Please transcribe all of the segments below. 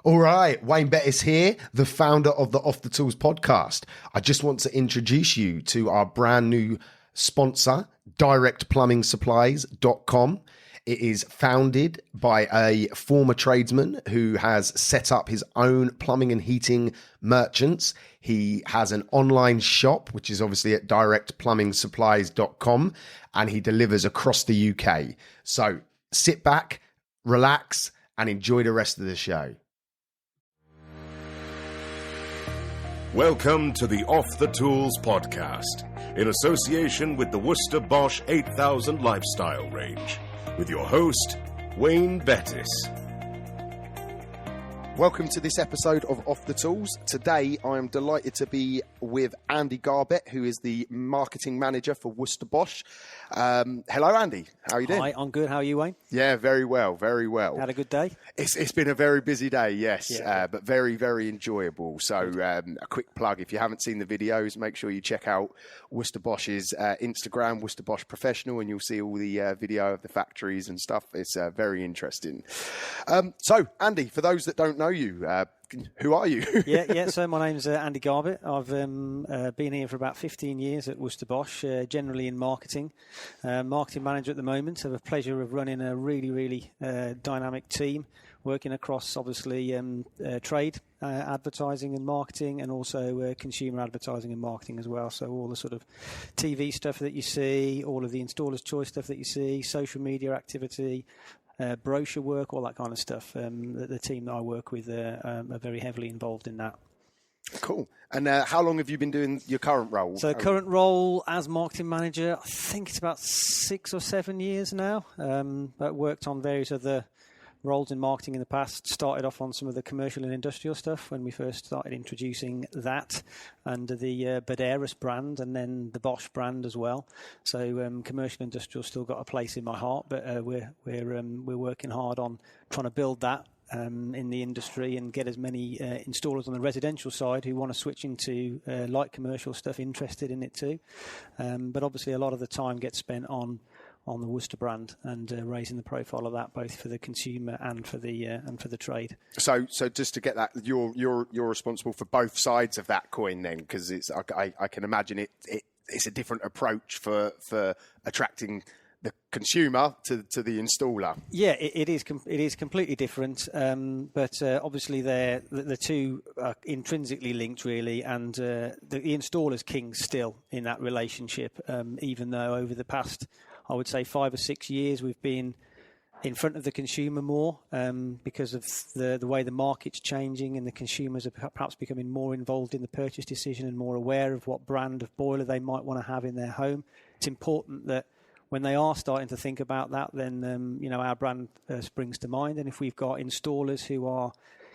All right, Wayne Bettess here, the founder of the Off the Tools podcast. I just want to introduce you to our brand new sponsor, directplumbing.supplies.com. It is founded by a former tradesman who has set up his own plumbing and heating merchants. He has an online shop, which is obviously at directplumbing.supplies.com, and he delivers across the UK. So sit back, relax, and enjoy the rest of the show. Welcome to the Off the Tools podcast, in association with the Worcester-Bosch 8000 lifestyle range, with your host, Wayne Bettess. Welcome to this episode of Off the Tools. Today, I am delighted to be with Andy Garbett, who is the marketing manager for Worcester-Bosch. Hello, Andy. How are you doing? Hi, I'm good. How are you, Wayne? Yeah, very well, very well. Had a good day? It's been a very busy day, yes, Yeah. but very, very enjoyable. So a quick plug, if you haven't seen the videos, make sure you check out Worcester-Bosch's Instagram, Worcester-Bosch Professional, and you'll see all the video of the factories and stuff. It's very interesting. So, Andy, for those that don't know you, who are you? Yeah. So my name's Andy Garbett. I've been here for about 15 years at Worcester-Bosch, generally in marketing. Marketing manager at the moment. Have a pleasure of running a really dynamic team, working across obviously trade, advertising and marketing, and also consumer advertising and marketing as well. So all the sort of TV stuff that you see, all of the installer's choice stuff that you see, social media activity, brochure work, all that kind of stuff. The team that I work with are very heavily involved in that. Cool. And how long have you been doing your current role? So current role as marketing manager, I think it's about 6 or 7 years now. But worked on various other roles in marketing in the past. Started off on some of the commercial and industrial stuff when we first started introducing that under the Bettess brand, and then the Bosch brand as well. So commercial and industrial still got a place in my heart, but we're working hard on trying to build that in the industry and get as many installers on the residential side who want to switch into light commercial stuff interested in it too. But obviously a lot of the time gets spent on the Worcester brand and raising the profile of that, both for the consumer and for the trade. So just to get that, you're responsible for both sides of that coin then, because it's I can imagine it's a different approach for attracting the consumer to the installer. Yeah, it is completely different, but obviously the two are intrinsically linked really, and the installer's king still in that relationship, even though over the past, I would say 5 or 6 years, we've been in front of the consumer more because of the way the market's changing, and the consumers are perhaps becoming more involved in the purchase decision and more aware of what brand of boiler they might want to have in their home. It's important that when they are starting to think about that, then our brand springs to mind. And if we've got installers who are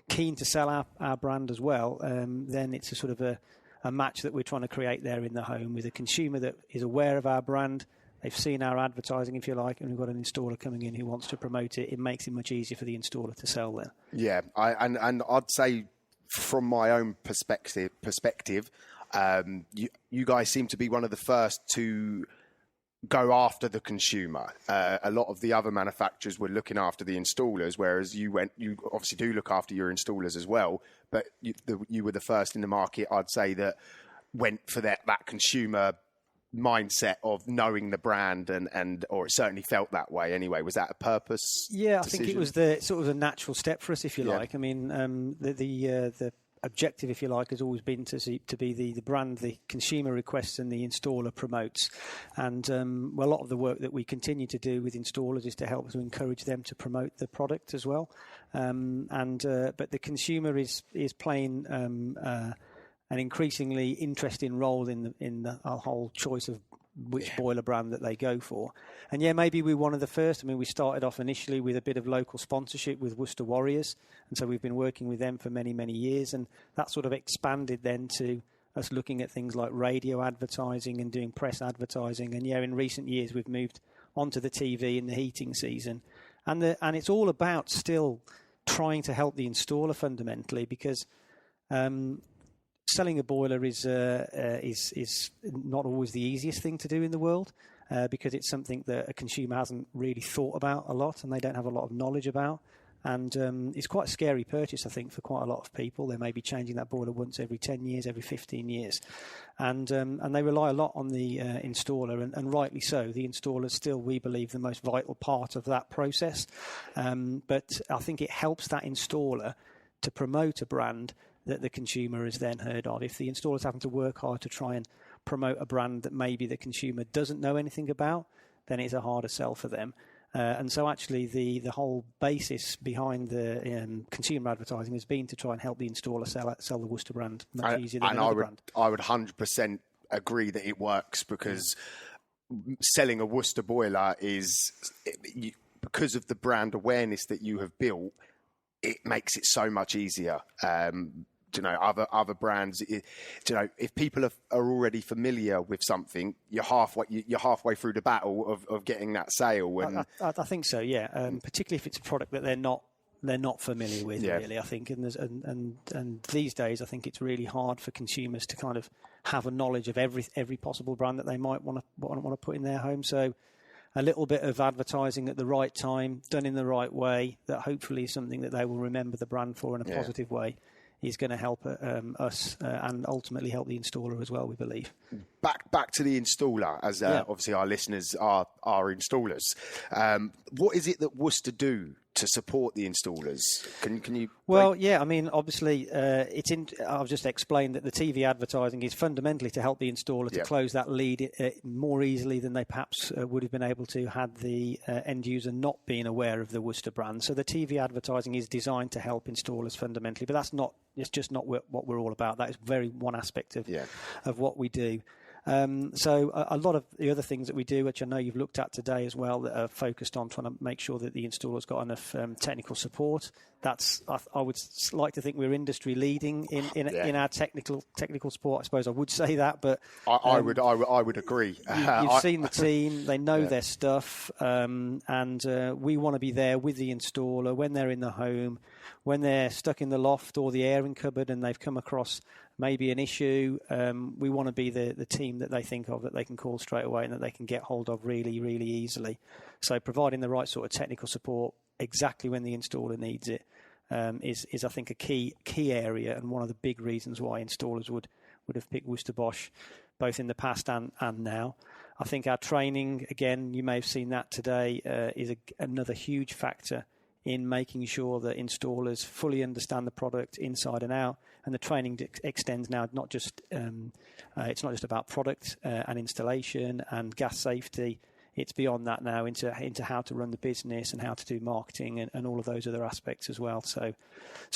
keen to sell our brand as well, then it's a sort of a match that we're trying to create there in the home with a consumer that is aware of our brand. They've seen our advertising, if you like, and we've got an installer coming in who wants to promote it. It makes it much easier for the installer to sell there. Yeah, and I'd say from my own perspective, you guys seem to be one of the first to go after the consumer. A lot of the other manufacturers were looking after the installers, whereas you obviously do look after your installers as well, but you were the first in the market, I'd say, that went for that consumer mindset of knowing the brand, or it certainly felt that way anyway. Was that a purpose? Yeah, decision? I think it was the sort of a natural step for us, if you like. I mean, the objective, if you like, has always been to be the brand the consumer requests and the installer promotes. And a lot of the work that we continue to do with installers is to help to encourage them to promote the product as well. But the consumer is playing an increasingly interesting role in the whole choice of which boiler brand that they go for. And yeah, maybe we're one of the first. I mean, we started off initially with a bit of local sponsorship with Worcester Warriors, and so we've been working with them for many, many years, and that sort of expanded then to us looking at things like radio advertising and doing press advertising. And yeah, in recent years we've moved onto the TV in the heating season, and it's all about still trying to help the installer fundamentally, because selling a boiler is not always the easiest thing to do in the world, because it's something that a consumer hasn't really thought about a lot and they don't have a lot of knowledge about. And it's quite a scary purchase, I think, for quite a lot of people. They may be changing that boiler once every 10 years, every 15 years. And they rely a lot on the installer, and rightly so. The installer is still, we believe, the most vital part of that process. But I think it helps that installer to promote a brand that the consumer has then heard of. If the installer's having to work hard to try and promote a brand that maybe the consumer doesn't know anything about, then it's a harder sell for them. And so actually the whole basis behind the consumer advertising has been to try and help the installer sell the Worcester brand much easier than another brand. I would 100% agree that it works, because selling a Worcester boiler is, because of the brand awareness that you have built, it makes it so much easier. Other brands, if people are already familiar with something, you're halfway through the battle of getting that sale. And I think so, yeah. Particularly if it's a product that they're not familiar with, really. I think, and these days, I think it's really hard for consumers to kind of have a knowledge of every possible brand that they might want to put in their home. So a little bit of advertising at the right time, done in the right way, that hopefully is something that they will remember the brand for in a positive way, is going to help us and ultimately help the installer as well, we believe. Back to the installer, as obviously our listeners are installers. What is it that Worcester do to support the installers? Can you? Well, I mean, obviously, I've just explained that the TV advertising is fundamentally to help the installer to close that lead more easily than they perhaps would have been able to had the end user not been aware of the Worcester brand. So the TV advertising is designed to help installers fundamentally, but it's just not what we're all about. That is very one aspect of what we do. So a lot of the other things that we do, which I know you've looked at today as well, that are focused on trying to make sure that the installer's got enough technical support. I would like to think we're industry leading in our technical support. I suppose I would say that, but I would agree. You've seen the team; they know their stuff, and we want to be there with the installer when they're in the home, when they're stuck in the loft or the airing cupboard, and they've come across maybe an issue. We want to be the team that they think of, that they can call straight away and that they can get hold of really, really easily. So providing the right sort of technical support exactly when the installer needs it is I think, a key area, and one of the big reasons why installers would have picked Worcester-Bosch, both in the past and now. I think our training, again, you may have seen that today, is another huge factor in making sure that installers fully understand the product inside and out. And the training extends now it's not just about product and installation and gas safety. It's beyond that now into how to run the business and how to do marketing and all of those other aspects as well. So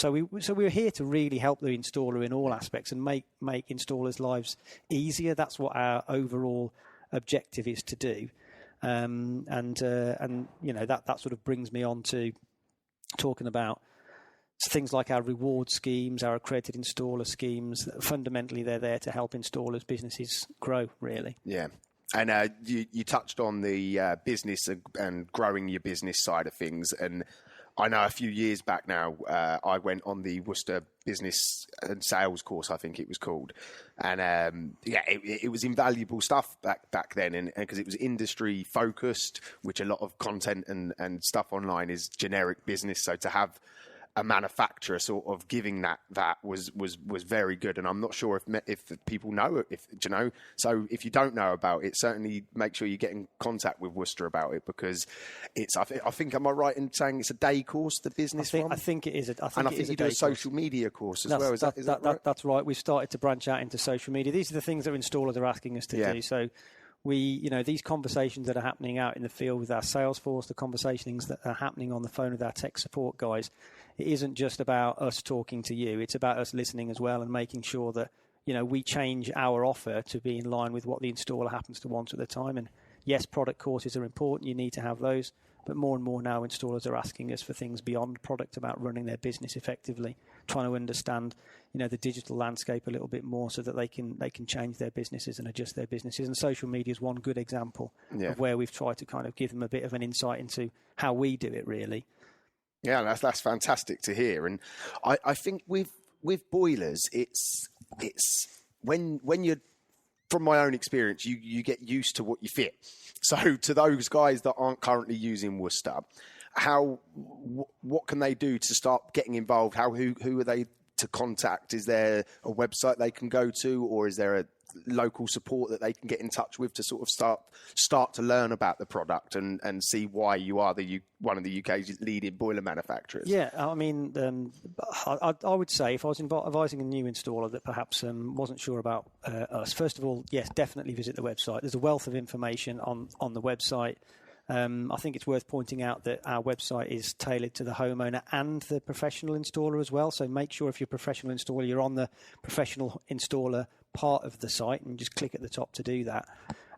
we're here to really help the installer in all aspects and make installers' lives easier. That's what our overall objective is to do. And that sort of brings me on to talking about things like our reward schemes, our accredited installer schemes. Fundamentally, they're there to help installers' businesses grow, really. Yeah. And you touched on the business and growing your business side of things. And I know a few years back now, I went on the Worcester Business and Sales course, I think it was called. And it was invaluable stuff back then. And because it was industry focused, which a lot of content and stuff online is generic business. So to have a manufacturer sort of giving that was very good. And I'm not sure if people know so if you don't know about it, certainly make sure you get in contact with Worcester about it, because it's I think am I right in saying it's a day course, the business one? I think it is. I think you do a social media course as well. Is that right? That's right. We've started to branch out into social media. These are the things that installers are asking us to do. So these conversations that are happening out in the field with our sales force, the conversations that are happening on the phone with our tech support guys, it isn't just about us talking to you. It's about us listening as well and making sure that, we change our offer to be in line with what the installer happens to want at the time. And yes, product courses are important. You need to have those. But more and more now, installers are asking us for things beyond product, about running their business effectively, trying to understand, the digital landscape a little bit more so that they can change their businesses and adjust their businesses. And social media is one good example of where we've tried to kind of give them a bit of an insight into how we do it, really. Yeah, that's fantastic to hear. And I think with boilers, it's when you're, from my own experience, you get used to what you fit. So to those guys that aren't currently using Worcester, what can they do to start getting involved? Who are they to contact? Is there a website they can go to, or is there a local support that they can get in touch with to sort of start to learn about the product and see why you are one of the UK's leading boiler manufacturers? Yeah, I mean, I would say if I was advising a new installer that perhaps wasn't sure about us, first of all, yes, definitely visit the website. There's a wealth of information on the website. I think it's worth pointing out that our website is tailored to the homeowner and the professional installer as well. So make sure if you're a professional installer, you're on the professional installer part of the site and just click at the top to do that.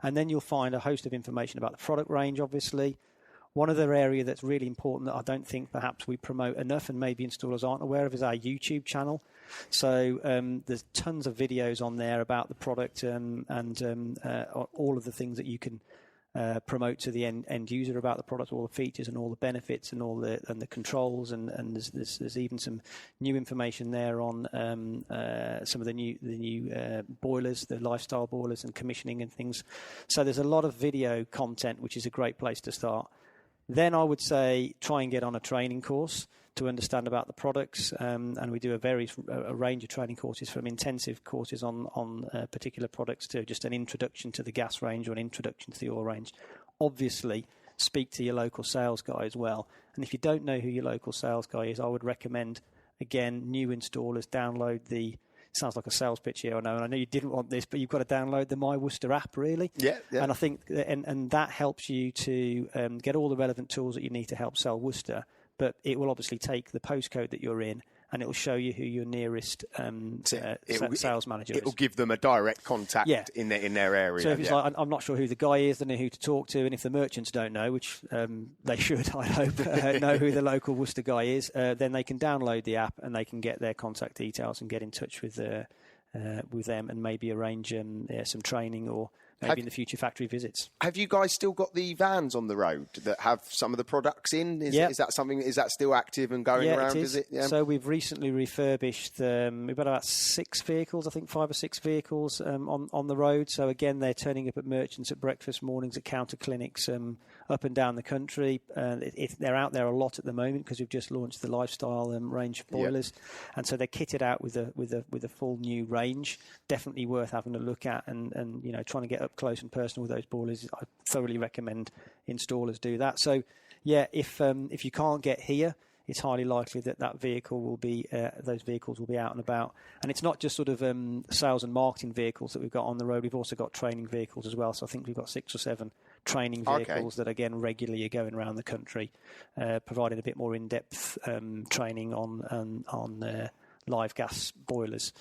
And then you'll find a host of information about the product range, obviously. One other area that's really important that I don't think perhaps we promote enough and maybe installers aren't aware of is our YouTube channel. So there's tons of videos on there about the product and all of the things that you can promote to the end user about the product, all the features and all the benefits and all the controls, and there's even some new information there on some of the new boilers, the lifestyle boilers and commissioning and things. So there's a lot of video content, which is a great place to start. Then I would say try and get on a training course to understand about the products, and we do a range of training courses, from intensive courses on particular products to just an introduction to the gas range or an introduction to the oil range. Obviously, speak to your local sales guy as well. And if you don't know who your local sales guy is, I would recommend, again, new installers download the... Sounds like a sales pitch here, I know, and I know you didn't want this, but you've got to download the My Worcester app, really. Yeah. And I think, and that helps you to get all the relevant tools that you need to help sell Worcester. But it will obviously take the postcode that you're in, and it will show you who your nearest sales manager is. It will give them a direct contact in their area. So if it's like, I'm not sure who the guy is, they know who to talk to, and if the merchants don't know, which they should, I hope, know who the local Worcester guy is, then they can download the app and they can get their contact details and get in touch with them and maybe arrange some training or maybe in the future factory visits. Have you guys still got the vans on the road that have some of the products in? Is that still active and going around? Is it? Yeah. So we've recently refurbished. We've got about 6 vehicles, I think 5 or 6 vehicles on the road. So again, they're turning up at merchants at breakfast mornings, at counter clinics up and down the country. They're out there a lot at the moment because we've just launched the lifestyle range of boilers, and so they're kitted out with a full new range. Definitely worth having a look at, and trying to get up close and personal with those boilers. I thoroughly recommend installers do that. So if you can't get here, it's highly likely that vehicle will be those vehicles will be out and about. And it's not just sort of sales and marketing vehicles that we've got on the road. We've also got training vehicles as well. So I think we've got 6 or 7 training vehicles that again regularly are going around the country, providing a bit more in-depth training on live gas boilers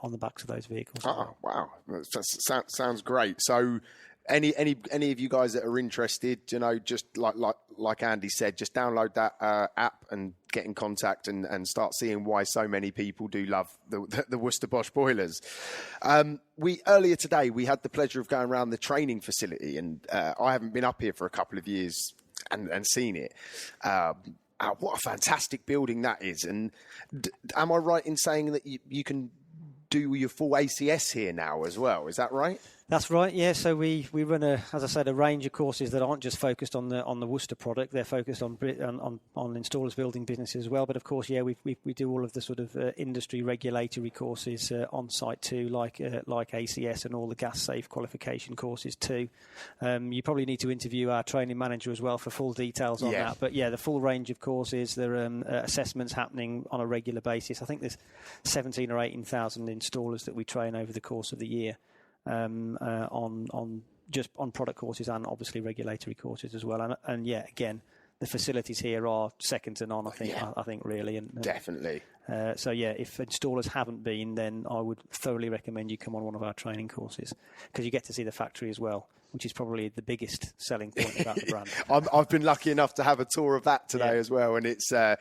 on the backs of those vehicles. Oh wow, that sounds great. So any of you guys that are interested, just like Andy said, just download that app and get in contact and start seeing why so many people do love the Worcester-Bosch boilers. Earlier today we had the pleasure of going around the training facility, and I haven't been up here for a couple of years and seen it. What a fantastic building that is! And am I right in saying that you can do your full ACS here now as well? Is that right? That's right, yeah. So we run as I said, a range of courses that aren't just focused on the Worcester product. They're focused on installers building businesses as well. But of course, yeah, we do all of the sort of industry regulatory courses on site too, like ACS and all the gas safe qualification courses too. You probably need to interview our training manager as well for full details on that. But yeah, the full range of courses. There are assessments happening on a regular basis. I think there's 17 or 18,000 installers that we train over the course of the year. On product courses and obviously regulatory courses as well, and yeah, again, the facilities here are second to none. I think really, and definitely. So yeah, if installers haven't been, then I would thoroughly recommend you come on one of our training courses because you get to see the factory as well, which is probably the biggest selling point about the brand. I've been lucky enough to have a tour of that today as well, and it's so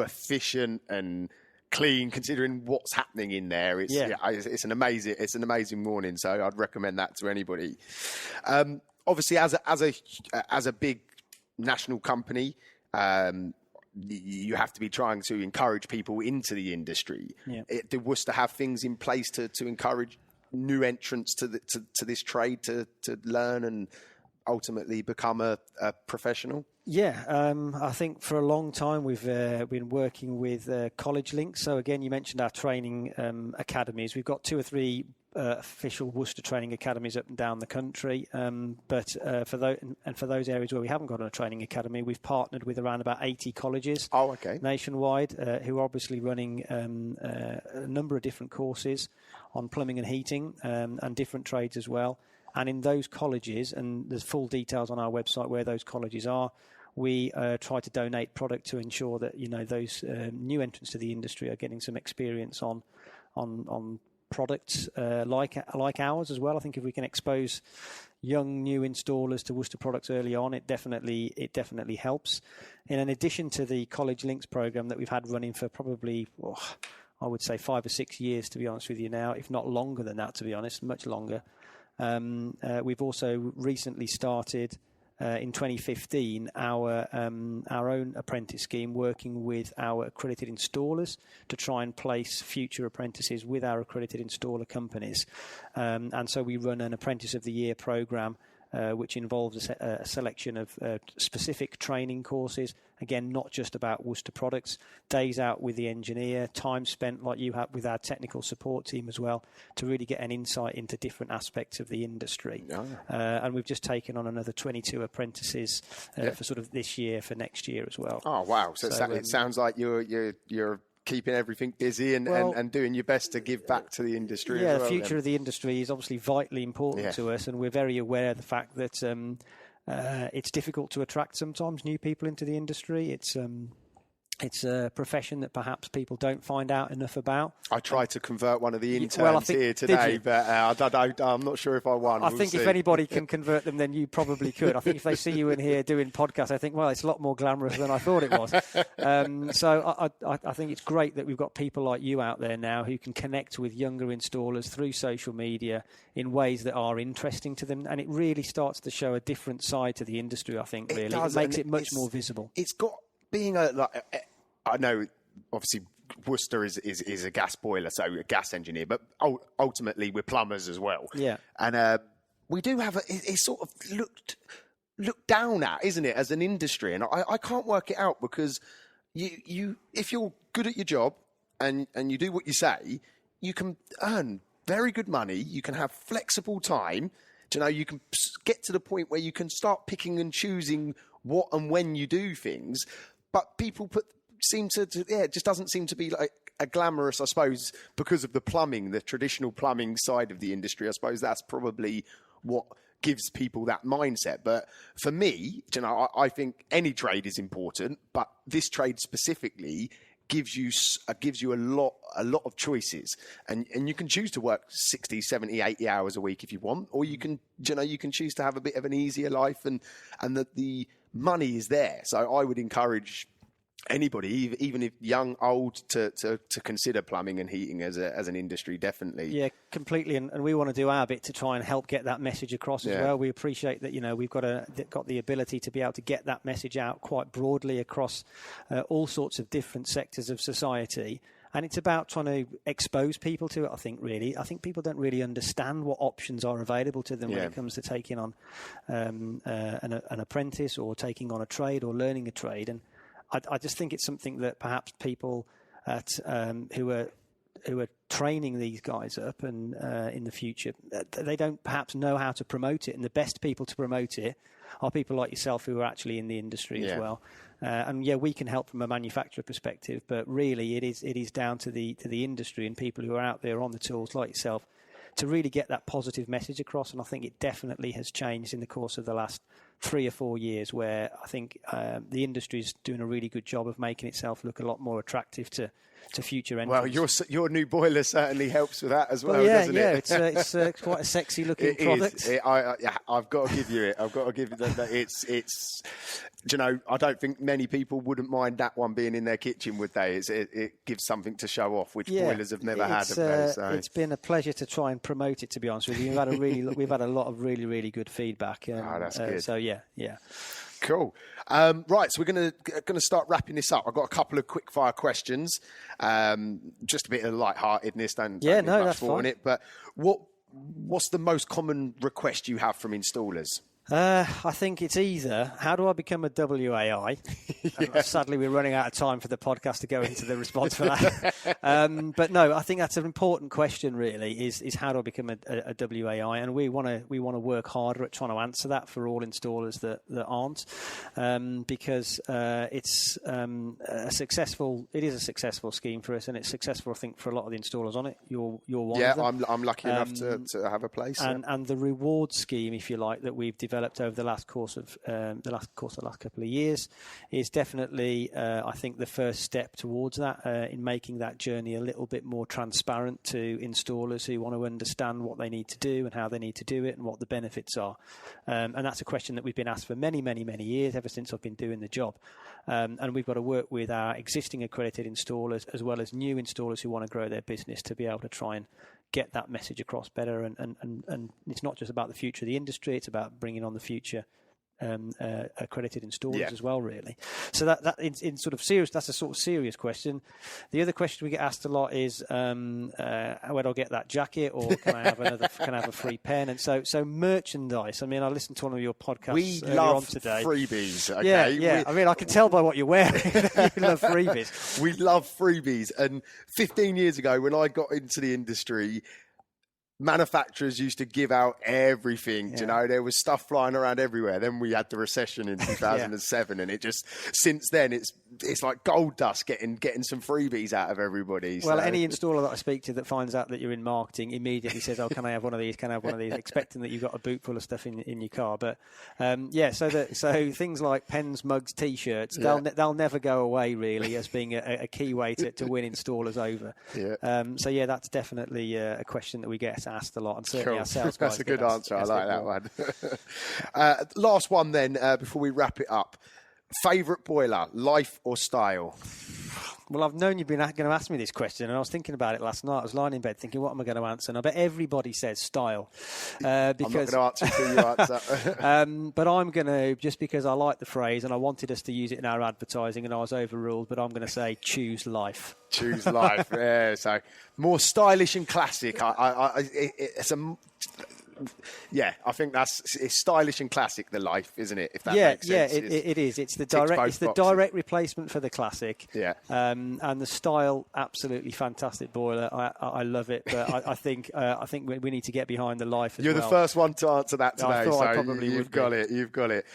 efficient and clean considering what's happening in there. It's an amazing morning, so I'd recommend that to anybody. Obviously, as a big national company, you have to be trying to encourage people into the industry. Do Worcester have things in place to encourage new entrants to this trade to learn ultimately become a professional? Yeah, I think for a long time we've been working with college links. So again, you mentioned our training academies. We've got 2 or 3 official Worcester training academies up and down the country. But for those areas where we haven't got a training academy, we've partnered with around about 80 colleges nationwide who are obviously running a number of different courses on plumbing and heating and different trades as well. And in those colleges, and there's full details on our website where those colleges are, we try to donate product to ensure that those new entrants to the industry are getting some experience on products like ours as well. I think if we can expose young new installers to Worcester products early on, it definitely helps. And in addition to the College Links program that we've had running for probably, I would say 5 or 6 years, to be honest with you now, if not longer than that, to be honest, much longer. We've also recently started in 2015 our own apprentice scheme, working with our accredited installers to try and place future apprentices with our accredited installer companies. And so we run an Apprentice of the Year program, which involves a selection of specific training courses. Again, not just about Worcester products, days out with the engineer, time spent like you have with our technical support team as well, to really get an insight into different aspects of the industry. And we've just taken on another 22 apprentices for sort of this year, for next year as well. Oh, wow. So it sounds like you're keeping everything busy and doing your best to give back to the industry as well. The future of the industry is obviously vitally important to us, and we're very aware of the fact that it's difficult to attract sometimes new people into the industry. It's a profession that perhaps people don't find out enough about. I tried to convert one of the interns here today, but I'm not sure if I won. I think if anybody can convert them, then you probably could. I think if they see you in here doing podcasts, I think, well, it's a lot more glamorous than I thought it was. So I think it's great that we've got people like you out there now who can connect with younger installers through social media in ways that are interesting to them. And it really starts to show a different side to the industry, I think, really. It makes it much more visible. It's got... Being I know, obviously, Worcester is a gas boiler, so a gas engineer, but ultimately we're plumbers as well. Yeah. And we do have it's sort of looked down at, isn't it, as an industry? And I can't work it out, because you if you're good at your job and you do what you say, you can earn very good money, you can have flexible time, you can get to the point where you can start picking and choosing what and when you do things. But people it just doesn't seem to be like a glamorous, I suppose, because of the plumbing, the traditional plumbing side of the industry. I suppose that's probably what gives people that mindset. But for me, I think any trade is important, but this trade specifically gives you a lot of choices, and you can choose to work 60, 70, 80 hours a week if you want, or you can choose to have a bit of an easier life, and that the money is there. So I would encourage anybody, even if young, old, to consider plumbing and heating as an industry, definitely. Yeah, completely. And we want to do our bit to try and help get that message across as well. We appreciate that, we've got the ability to be able to get that message out quite broadly across all sorts of different sectors of society. And it's about trying to expose people to it, I think, really. I think people don't really understand what options are available to them when it comes to taking on an apprentice, or taking on a trade, or learning a trade. And I just think it's something that perhaps people who are training these guys up and in the future, they don't perhaps know how to promote it. And the best people to promote it are people like yourself who are actually in the industry as well. And we can help from a manufacturer perspective, but really it is down to the industry and people who are out there on the tools like yourself to really get that positive message across. And I think it definitely has changed in the course of the last 3 or 4 years, where I think the industry is doing a really good job of making itself look a lot more attractive to future entrants. Well, your new boiler certainly helps with that as well, doesn't it? It's quite a sexy looking product. I've got to give you it. I've got to give you that. It's I don't think many people wouldn't mind that one being in their kitchen, would they? It gives something to show off, which boilers have never had. It's been a pleasure to try and promote it, to be honest with you. We've had a lot of really, really good feedback. That's good. So yeah. Cool. Right, so we're going to start wrapping this up. I've got a couple of quick fire questions. Just a bit of lightheartedness. Don't that's fine. It. But what's the most common request you have from installers? I think it's either how do I become a WAI? Sadly, we're running out of time for the podcast to go into the response for that. But no, I think that's an important question. Really, is how do I become a WAI? And we want to work harder at trying to answer that for all installers that aren't, because it's a successful. It is a successful scheme for us, and it's successful, I think, for a lot of the installers on it. You're one of them. Yeah, I'm lucky enough to have a place. And the reward scheme, if you like, that we've developed over the last couple of years is definitely, I think, the first step towards that in making that journey a little bit more transparent to installers who want to understand what they need to do and how they need to do it and what the benefits are. And that's a question that we've been asked for many, many, many years, ever since I've been doing the job. And we've got to work with our existing accredited installers as well as new installers who want to grow their business to be able to try and get that message across better, and it's not just about the future of the industry, it's about bringing on the future accredited installers as well, really. So that in sort of serious, that's a sort of serious question. The other question we get asked a lot is where do I get that jacket, or can I have a free pen? And so merchandise. I mean, I listened to one of your podcasts we earlier love on today. Freebies. Okay? Yeah. I mean, I can tell by what you're wearing. You love freebies. We love freebies. And 15 years ago, when I got into the industry, manufacturers used to give out everything. You know, there was stuff flying around everywhere. Then we had the recession in 2007, and it just, since then, it's like gold dust getting some freebies out of everybody. Well, any installer that I speak to that finds out that you're in marketing immediately says, "Oh, can I have one of these? Can I have one of these?" Expecting that you've got a boot full of stuff in your car. But so things like pens, mugs, T-shirts, they'll never go away, really, as being a key way to win installers over. That's definitely a question that we get asked a lot, and certainly our sales guys. That's a good answer. I like that one. Last one then, before we wrap it up. Favourite boiler, life or style? Well, I've known you've been going to ask me this question, and I was thinking about it last night. I was lying in bed thinking, what am I going to answer? And I bet everybody says style. Because I'm not going to answer until you answer. But I'm going to, just because I like the phrase and I wanted us to use it in our advertising and I was overruled, but I'm going to say choose life. Choose life. Yeah, so more stylish and classic. I think it's stylish and classic, the life, isn't it? If that makes sense. It is. It's the direct replacement for the classic. Yeah. And the style, absolutely fantastic boiler. I love it, but I think we need to get behind the life as well. You're the first one to answer that today, you've got it.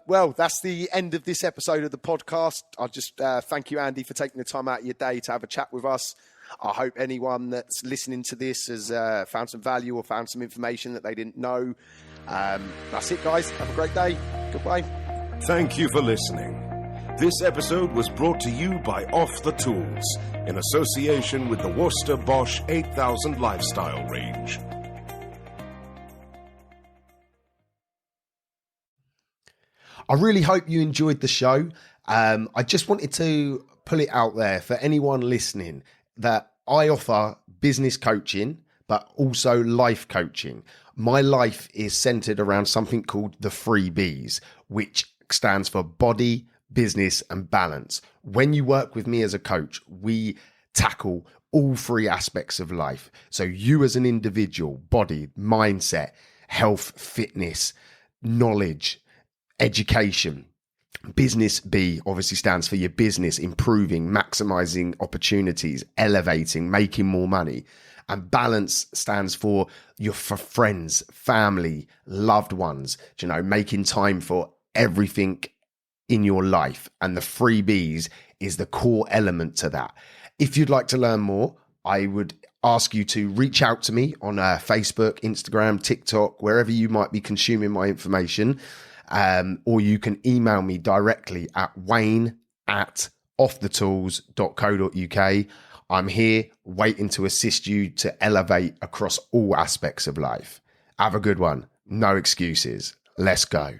Well, that's the end of this episode of the podcast. I'll just thank you, Andy, for taking the time out of your day to have a chat with us. I hope anyone that's listening to this has found some value or found some information that they didn't know. That's it, guys. Have a great day. Goodbye. Thank you for listening. This episode was brought to you by Off the Tools in association with the Worcester-Bosch 8000 Lifestyle Range. I really hope you enjoyed the show. I just wanted to pull it out there for anyone listening that I offer business coaching, but also life coaching. My life is centered around something called the 3 Bs, which stands for body, business, and balance. When you work with me as a coach, we tackle all 3 aspects of life. So you as an individual, body, mindset, health, fitness, knowledge, education. Business B obviously stands for your business, improving, maximizing opportunities, elevating, making more money. And balance stands for your friends, family, loved ones, making time for everything in your life. And the 3 Bs is the core element to that. If you'd like to learn more, I would ask you to reach out to me on Facebook, Instagram, TikTok, wherever you might be consuming my information. Or you can email me directly at wayne@offthetools.co.uk. I'm here waiting to assist you to elevate across all aspects of life. Have a good one. No excuses. Let's go.